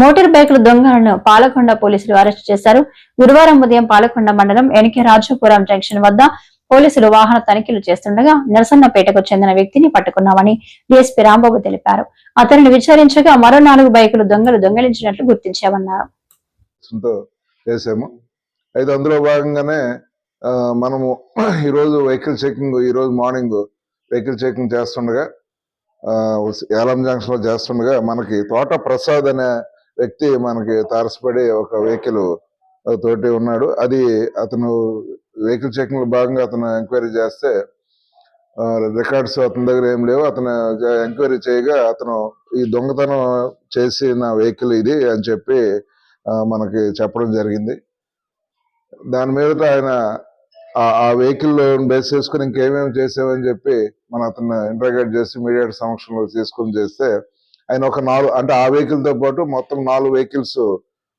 Motor బైకుల దొంగలను పాలకొండ పోలీసులు arrest చేశారు. గురువారం ఉదయం పాలకొండ మండలం ఎన్కే రాజాపురం జంక్షన్ వద్ద పోలీసులు వాహన తనిఖీలు చేస్తుండగా నరసన్నపేటకు చెందిన వ్యక్తిని పట్టుకున్నామని డీఎస్పీ రాంబాబు తెలిపారు. అతనిని విచారించగా మరో 4 బైకులు దొంగలు దొంగిలించినట్లు గుర్తించామన్నారు. అయితే అందులో భాగంగానే మనము ఈరోజు ఈరోజు మార్నింగ్ వెహికల్ చెకింగ్ చేస్తుండగా యాలం జంక్షన్ లో చేస్తుండగా మనకి తోట ప్రసాద్ అనే వ్యక్తి మనకి తారసపడి ఒక వెహికల్ తోటి ఉన్నాడు. అది అతను వెహికల్ చెకింగ్ లో భాగంగా అతను ఎంక్వైరీ చేస్తే రికార్డ్స్ అతని దగ్గర ఏం లేవు. అతను ఎంక్వైరీ చేయగా అతను ఈ దొంగతనం చేసిన వెహికల్ ఇది అని చెప్పి మనకి చెప్పడం జరిగింది. దాని మీద ఆయన ఆ వెహికల్ బేస్ చేసుకుని ఇంకేమేమి చేసామని చెప్పి మన అతను ఇంటరాగేట్ చేసి మీడియా సమక్షంలో తీసుకుని చేస్తే ఆయన ఒక 4 అంటే ఆ వెహికల్ తో పాటు మొత్తం 4 వెహికల్స్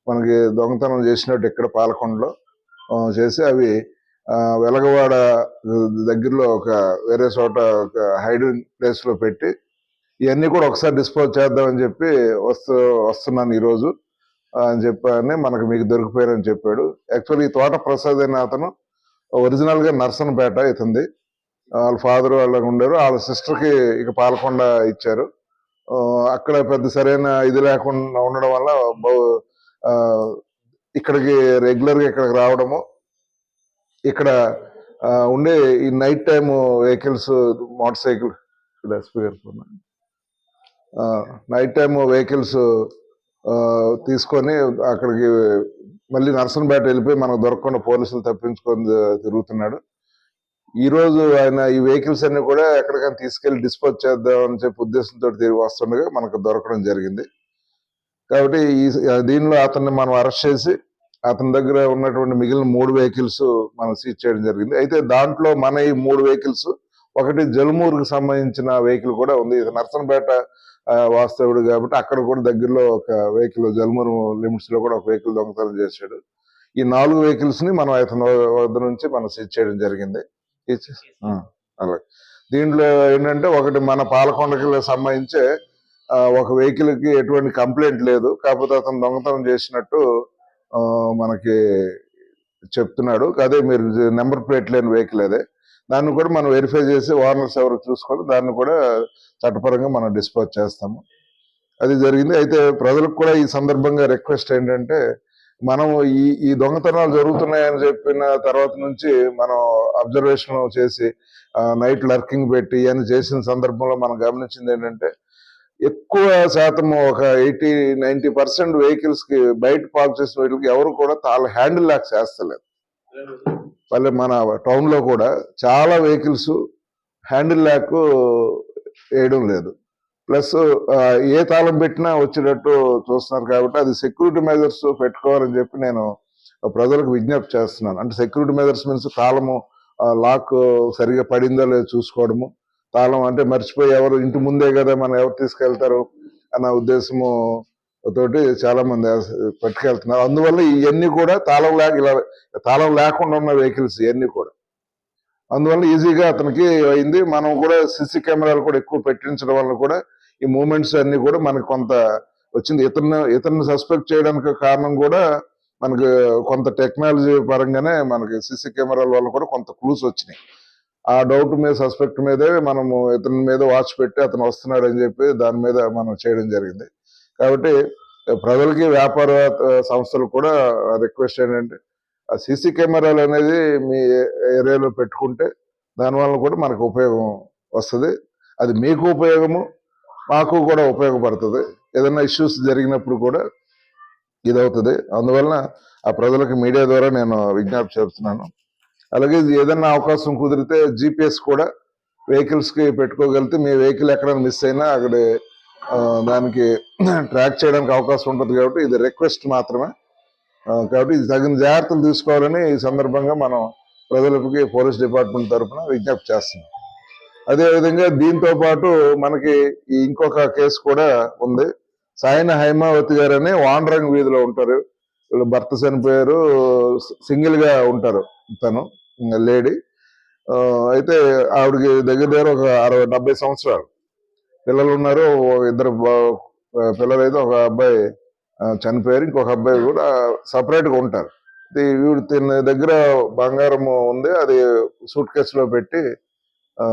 మనకి దొంగతనం చేసినట్టు ఇక్కడ పాలకొండలో చేసి అవి వెలగవాడ దగ్గరలో ఒక వేరే చోట ఒక హైడింగ్ ప్లేస్ లో పెట్టి ఇవన్నీ కూడా ఒకసారి డిస్పోజ్ చేద్దామని చెప్పి వస్తున్నాను ఈరోజు అని చెప్పని మనకు మీకు దొరికిపోయారని చెప్పాడు. యాక్చువల్లీ ఈ తోట ప్రసాద్ అనే అతను ఒరిజినల్ గా నర్సన్పేట అవుతుంది. వాళ్ళ ఫాదర్ వాళ్ళకి ఉండరు, వాళ్ళ సిస్టర్ కి ఇక పాలకొండ ఇచ్చారు. అక్కడ పెద్ద సరైన ఇది లేకుండా ఉండడం వల్ల ఇక్కడికి రెగ్యులర్ గా ఇక్కడికి రావడము, ఇక్కడ ఉండే ఈ night time vehicles motor cycle night time vehicles తీసుకొని అక్కడికి మళ్ళీ నర్సన్పేట వెళ్ళిపోయి మనకు దొరకకుండా పోలీసులు తప్పించుకొని తిరుగుతున్నాడు. ఈ రోజు ఆయన ఈ వెహికల్స్ అన్ని కూడా ఎక్కడికైనా తీసుకెళ్లి డిస్పోజ్ చేద్దాం అని చెప్పి ఉద్దేశంతో తిరిగి వస్తుండగా మనకు దొరకడం జరిగింది. కాబట్టి దీనిలో అతన్ని మనం అరెస్ట్ చేసి అతని దగ్గర ఉన్నటువంటి మిగిలిన 3 వెహికల్స్ మనం సీజ్ చేయడం జరిగింది. అయితే దాంట్లో మన ఈ 3 వెహికల్స్ ఒకటి జలుమూరుకు సంబంధించిన వెహికల్ కూడా ఉంది. ఇది నర్సన్పేట వాస్తవుడు కాబట్టి అక్కడ కూడా దగ్గరలో ఒక వెహికల్ జలుమూరు లిమిట్స్ లో కూడా ఒక వెహికల్ దొంగతనం చేశాడు. ఈ 4 వెహికల్స్ ని మనం అతని వద్ద నుంచి మనం సీజ్ చేయడం జరిగింది. అలాగే దీంట్లో ఏంటంటే ఒకటి మన పాలకొండకి సంబంధించే ఒక వెహికల్ కి ఎటువంటి కంప్లైంట్ లేదు, కాకపోతే అతను దొంగతనం చేసినట్టు మనకి చెప్తున్నాడు. అదే మీరు నెంబర్ ప్లేట్ లేని వెహికల్ అదే. దాన్ని కూడా మనం వెరిఫై చేసి ఓనర్స్ ఎవరు చూసుకొని దాన్ని కూడా చట్టపరంగా మనం డిస్పోజ్ చేస్తాము. అది జరిగింది. అయితే ప్రజలకు కూడా ఈ సందర్భంగా రిక్వెస్ట్ ఏంటంటే మనం ఈ దొంగతనాలు జరుగుతున్నాయని చెప్పిన తర్వాత నుంచి మనం అబ్జర్వేషన్ చేసి నైట్ లర్కింగ్ పెట్టి ఇవన్నీ చేసిన సందర్భంలో మనం గమనించింది ఏంటంటే ఎక్కువ శాతం ఒక 80-90% వెహికల్స్ కి బయట పార్క్ చేసిన వెహికల్కి ఎవరు కూడా హ్యాండిల్ లాక్స్ వేస్తలేదు. మళ్ళీ మన టౌన్ లో కూడా చాలా వెహికల్స్ హ్యాండిల్ ల్యాక్ వేయడం లేదు. ప్లస్ ఏ తాళం పెట్టినా వచ్చేటట్టు చూస్తున్నారు. కాబట్టి అది సెక్యూరిటీ మెజర్స్ పెట్టుకోవాలని చెప్పి నేను ప్రజలకు విజ్ఞప్తి చేస్తున్నాను. అంటే సెక్యూరిటీ మెజర్స్ మీన్స్ తాళము లాక్ సరిగా పడిందో లేదో చూసుకోవడము, తాళం అంటే మర్చిపోయి ఎవరు ఇంటి ముందే కదా మనం ఎవరు తీసుకెళ్తారు అన్న ఉద్దేశము తోటి చాలా మంది పట్టుకెళ్తున్నారు. అందువల్ల ఇవన్నీ కూడా తాళం లేకుండా ఉన్న వెహికల్స్ ఇవన్నీ కూడా అందువల్ల ఈజీగా అతనికి అయింది. మనం కూడా సిసి కెమెరాలు కూడా ఎక్కువ పెట్టించడం వల్ల కూడా ఈ మూమెంట్స్ అన్ని కూడా మనకు కొంత వచ్చింది. ఇతన్ని సస్పెక్ట్ చేయడానికి కారణం కూడా మనకు కొంత టెక్నాలజీ పరంగానే మనకి సిసి కెమెరాల వల్ల కూడా కొంత క్లూస్ వచ్చినాయి. ఆ డౌట్ మీద సస్పెక్ట్ మీదే మనము ఇతని మీద వాచ్ పెట్టి అతను వస్తున్నాడు అని చెప్పి దాని మీద మనం చేయడం జరిగింది. కాబట్టి ప్రజలకి వ్యాపార సంస్థలు కూడా రిక్వెస్ట్ ఏంటంటే ఆ సీసీ కెమెరాలు అనేది మీ ఏరియాలో పెట్టుకుంటే దానివల్ల కూడా మనకు ఉపయోగం వస్తుంది. అది మీకు ఉపయోగము, మాకు కూడా ఉపయోగపడుతుంది. ఏదైనా ఇష్యూస్ జరిగినప్పుడు కూడా ఇదవుతుంది. అందువలన ఆ ప్రజలకు మీడియా ద్వారా నేను విజ్ఞప్తి చేస్తున్నాను. అలాగే ఏదైనా అవకాశం కుదిరితే GPS కూడా వెహికల్స్ కి పెట్టుకోగలిగితే మీ వెహికల్ ఎక్కడైనా మిస్ అయినా అక్కడ దానికి ట్రాక్ చేయడానికి అవకాశం ఉంటుంది. కాబట్టి ఇది రిక్వెస్ట్ మాత్రమే. కాబట్టి తగిన జాగ్రత్తలు తీసుకోవాలని ఈ సందర్భంగా మనం ప్రజలకి పోలీస్ డిపార్ట్మెంట్ తరఫున విజ్ఞప్తి చేస్తున్నాం. అదేవిధంగా దీంతో పాటు మనకి ఇంకొక కేసు కూడా ఉంది. సాయన హైమావతి గారు అని వాండ్రంగ్ వీధిలో ఉంటారు. వీళ్ళు భర్త చనిపోయారు, సింగిల్ గా ఉంటారు. తను లేడీ అయితే ఆవిడకి దగ్గర ఒక 60-70 సంవత్సరాలు పిల్లలు ఉన్నారు. 2 పిల్లలు అయితే ఒక అబ్బాయి చనిపోయారు. ఇంకొక అబ్బాయి కూడా separate గా ఉంటారు. తిన దగ్గర బంగారం ఉంది, అది సూట్ కేసులో పెట్టి ఆ,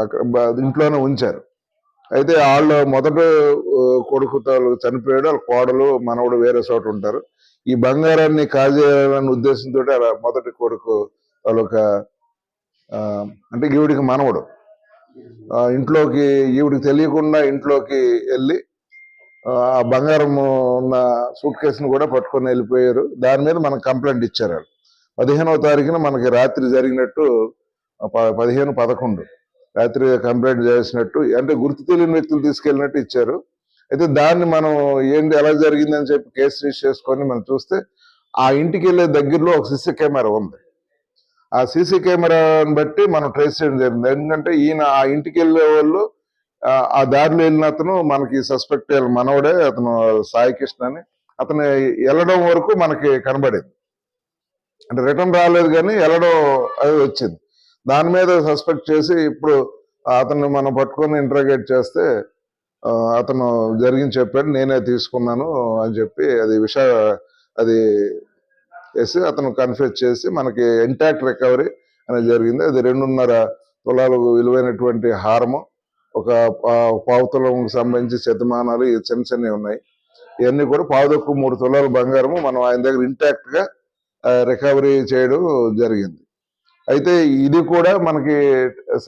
అక్కడ ఇంట్లోనే ఉంచారు. అయితే వాళ్ళు మొదటి కొడుకు చనిపోయాడు, వాళ్ళ కోడలు మనవడు వేరే చోట ఉంటారు. ఈ బంగారాన్ని కాజేయాలనే ఉద్దేశంతో అలా మొదటి కొడుకు వాళ్ళొక అంటే ఈవిడికి మనవడు ఇంట్లోకి, ఈవిడికి తెలియకుండా ఇంట్లోకి వెళ్ళి ఆ బంగారం ఉన్న సూట్ కేసును కూడా పట్టుకొని వెళ్ళిపోయారు. దాని మీద మనకు కంప్లైంట్ ఇచ్చారు. 15వ తారీఖున మనకి రాత్రి జరిగినట్టు 15-11 రాత్రి కంప్లైంట్ చేసినట్టు, అంటే గుర్తు తెలియని వ్యక్తులు తీసుకెళ్ళినట్టు ఇచ్చారు. అయితే దాన్ని మనం ఏంటి ఎలా జరిగిందని చెప్పి కేసు రిజిస్టర్ చేసుకొని మనం చూస్తే ఆ ఇంటికి వెళ్ళే దగ్గరలో ఒక సీసీ కెమెరా ఉంది. ఆ సీసీ కెమెరాని బట్టి మనం ట్రేస్ చేయడం జరిగింది. ఎందుకంటే ఈయన ఆ ఇంటికి వెళ్ళే వాళ్ళు ఆ దారిలో వెళ్ళిన అతను మనకి సస్పెక్ట్ మనవడే, అతను సాయి కృష్ణ అని. అతను వెళ్ళడం వరకు మనకి కనబడింది, అంటే రిటర్న్ రాలేదు కానీ వెళ్ళడం అది వచ్చింది. దాని మీద సస్పెక్ట్ చేసి ఇప్పుడు అతన్ని మనం పట్టుకొని ఇంటరాగేట్ చేస్తే అతను జరిగింది చెప్పాడు, నేనే తీసుకున్నాను అని చెప్పి అది వేసి అతను కన్ఫ్యూజ్ చేసి మనకి ఇంటాక్ట్ రికవరీ అనేది జరిగింది. అది 2.5 తులాలు విలువైనటువంటి హారము, ఒక పావు తులంకి సంబంధించి శతమానాలు, చిన్న చిన్నవి ఉన్నాయి. ఇవన్నీ కూడా 3 తులాల బంగారము మనం ఆయన దగ్గర ఇంటాక్ట్ గా రికవరీ చేయడం జరిగింది. అయితే ఇది కూడా మనకి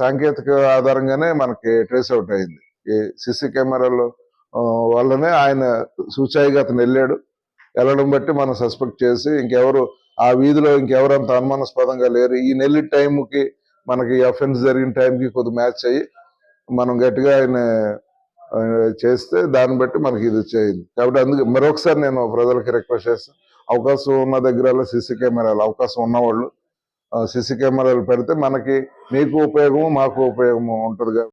సాంకేతిక ఆధారంగానే మనకి ట్రేస్ అవుట్ అయింది. ఈ సిసి కెమెరాలో వల్లనే ఆయన సూచాయిగా అతను వెళ్ళడం బట్టి మనం సస్పెక్ట్ చేసి ఇంకెవరు ఆ వీధిలో ఇంకెవరంత అనుమానాస్పదంగా లేరు. ఈ నెల్లి టైంకి మనకి అఫెన్స్ జరిగిన టైంకి కొద్ది మ్యాచ్ అయ్యి మనం గట్టిగా ఆయన చేస్తే దాన్ని బట్టి మనకి ఇది చేయింది. కాబట్టి అందుకే మరొకసారి నేను ప్రజలకి రిక్వెస్ట్ చేస్తాను, అవకాశం ఉన్న దగ్గర సీసీ కెమెరాలు, అవకాశం ఉన్నవాళ్ళు సీసీ కెమెరాలు పెడితే మనకి మీకు ఉపయోగము మాకు ఉపయోగము ఉంటుంది.